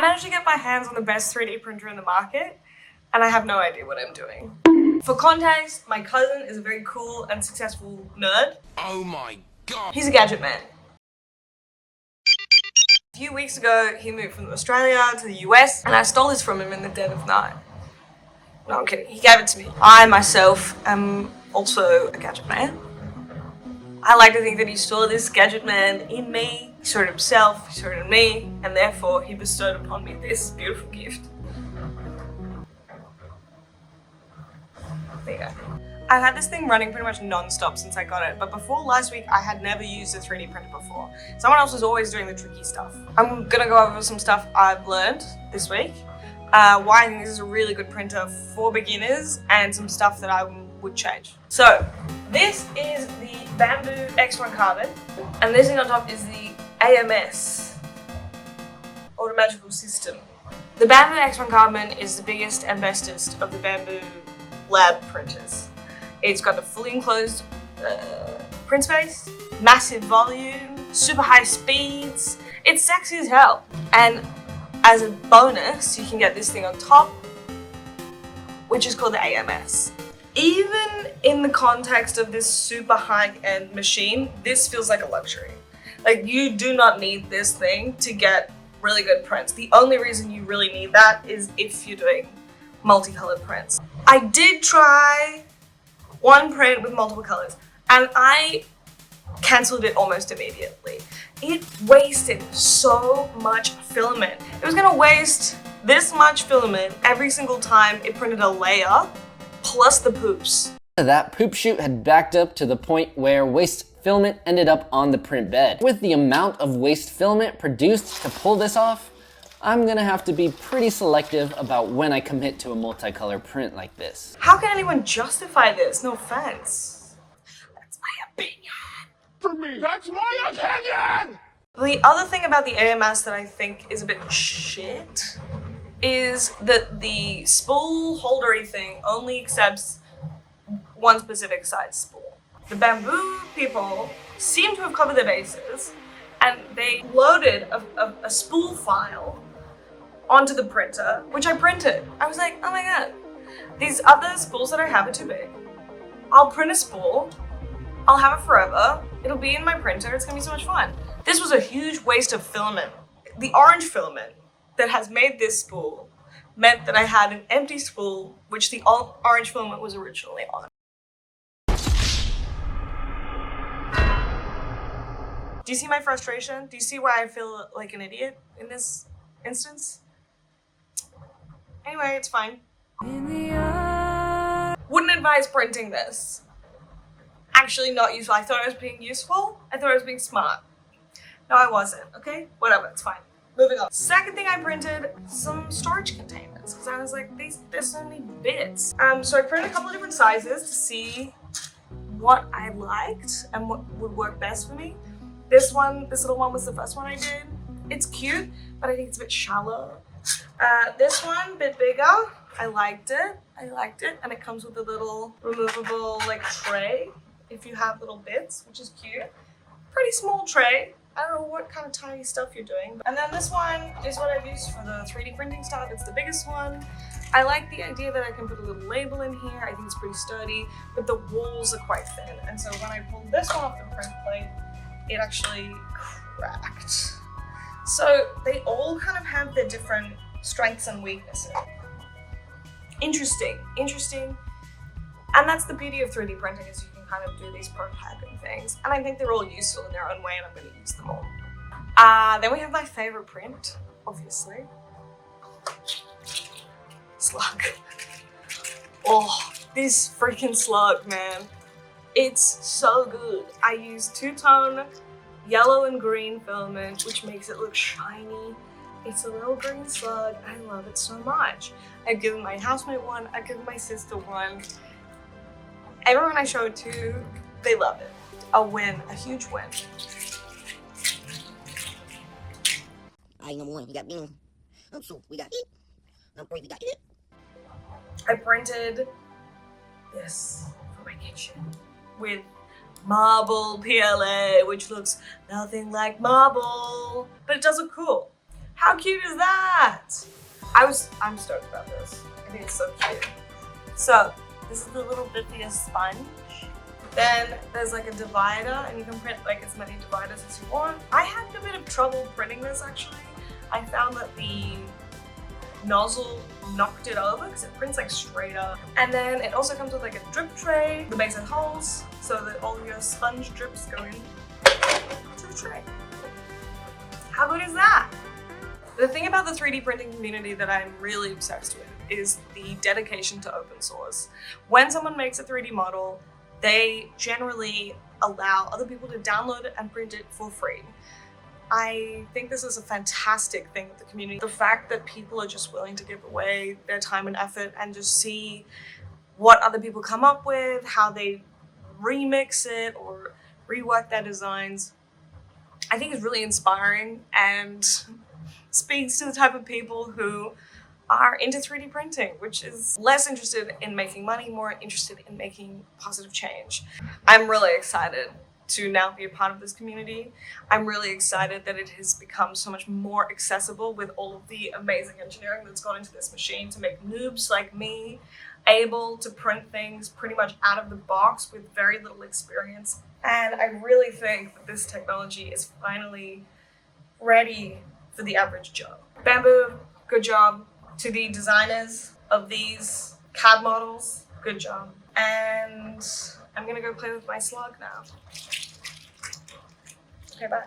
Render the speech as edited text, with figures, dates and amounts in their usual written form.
managed to get my hands on the best 3D printer in the market, and I have no idea what I'm doing. For context, my cousin is a very cool and successful nerd. Oh my god! He's a gadget man. A few weeks ago, he moved from Australia to the US, and I stole this from him in the dead of night. No, I'm kidding. He gave it to me. I, myself, am also a gadget man. I like to think that he saw this gadget man in me. He saw it himself, he saw it in me, and therefore he bestowed upon me this beautiful gift. There you go. I've had this thing running pretty much non-stop since I got it, but before last week I had never used a 3D printer before. Someone else was always doing the tricky stuff. I'm gonna go over some stuff I've learned this week, why I think this is a really good printer for beginners, and some stuff that I would change. So, this is the Bambu X1 Carbon, and this thing on top is the AMS, Automagical System. The Bambu X1 Carbon is the biggest and bestest of the Bambu lab printers. It's got a fully enclosed print space, massive volume, super high speeds. It's sexy as hell. And as a bonus, you can get this thing on top, which is called the AMS. Even in the context of this super high-end machine, this feels like a luxury. Like, you do not need this thing to get really good prints. The only reason you really need that is if you're doing multicolored prints. I did try one print with multiple colors, and I cancelled it almost immediately. It wasted so much filament. It was gonna waste this much filament every single time it printed a layer, plus the poops. That poop chute had backed up to the point where waste filament ended up on the print bed. With the amount of waste filament produced to pull this off, I'm gonna have to be pretty selective about when I commit to a multicolor print like this. How can anyone justify this? No offense. That's my opinion. For me, that's my opinion! The other thing about the AMS that I think is a bit shit is that the spool holdery thing only accepts one specific size spool. The Bambu people seem to have covered their bases, and they loaded a spool file onto the printer, which I printed. I was like, oh my god, these other spools that I have are too big. I'll print a spool, I'll have it forever, it'll be in my printer, it's gonna be so much fun. This was a huge waste of filament. The orange filament that has made this spool meant that I had an empty spool, which the orange filament was originally on. Do you see my frustration? Do you see why I feel like an idiot in this instance? Anyway, it's fine. Wouldn't advise printing this. Actually not useful. I thought I was being useful. I thought I was being smart. No, I wasn't, okay? Whatever, it's fine. Moving on. Second thing I printed, some storage containers, because I was like, there's so many bits. So I printed a couple of different sizes to see what I liked and what would work best for me. This little one was the first one I did. It's cute, but I think it's a bit shallow. This one, a bit bigger. I liked it, and it comes with a little removable like tray if you have little bits, which is cute. Pretty small tray. I don't know what kind of tiny stuff you're doing. And then this one is what I've used for the 3D printing stuff. It's the biggest one. I like the idea that I can put a little label in here. I think it's pretty sturdy, but the walls are quite thin. And so when I pulled this one off the print plate, it actually cracked. So they all kind of have their different strengths and weaknesses. Interesting. And that's the beauty of 3D printing, is you can kind of do these prototyping things. And I think they're all useful in their own way, and I'm going to use them all. Then we have my favorite print, obviously. Slug. Oh, this freaking slug, man. It's so good. I use two-tone yellow and green filament, which makes it look shiny. It's a little green slug. I love it so much. I've given my housemate one. I've given my sister one. Everyone I show it to, they love it. A win, a huge win. Number one, we got Bean. Number two, we got it. Number three, we got it. I printed this for my kitchen with marble PLA, which looks nothing like marble, but it does look cool. How cute is that? I'm stoked about this. I think it's so cute. So this is the little Bithia sponge. Then there's like a divider, and you can print like as many dividers as you want. I had a bit of trouble printing this actually. I found that the nozzle knocked it over because it prints like straight up. And then it also comes with like a drip tray. The base has holes so that all of your sponge drips go in to the tray. How good is that? The thing about the 3D printing community that I'm really obsessed with is the dedication to open source. When someone makes a 3D model, they generally allow other people to download it and print it for free. I think this is a fantastic thing with the community. The fact that people are just willing to give away their time and effort and just see what other people come up with, how they remix it or rework their designs, I think is really inspiring and speaks to the type of people who are into 3D printing, which is less interested in making money, more interested in making positive change. I'm really excited to now be a part of this community. I'm really excited that it has become so much more accessible with all of the amazing engineering that's gone into this machine to make noobs like me able to print things pretty much out of the box with very little experience. And I really think that this technology is finally ready for the average Joe. Bambu, good job. To the designers of these CAD models, good job. And I'm gonna go play with my slug now. Okay, bye.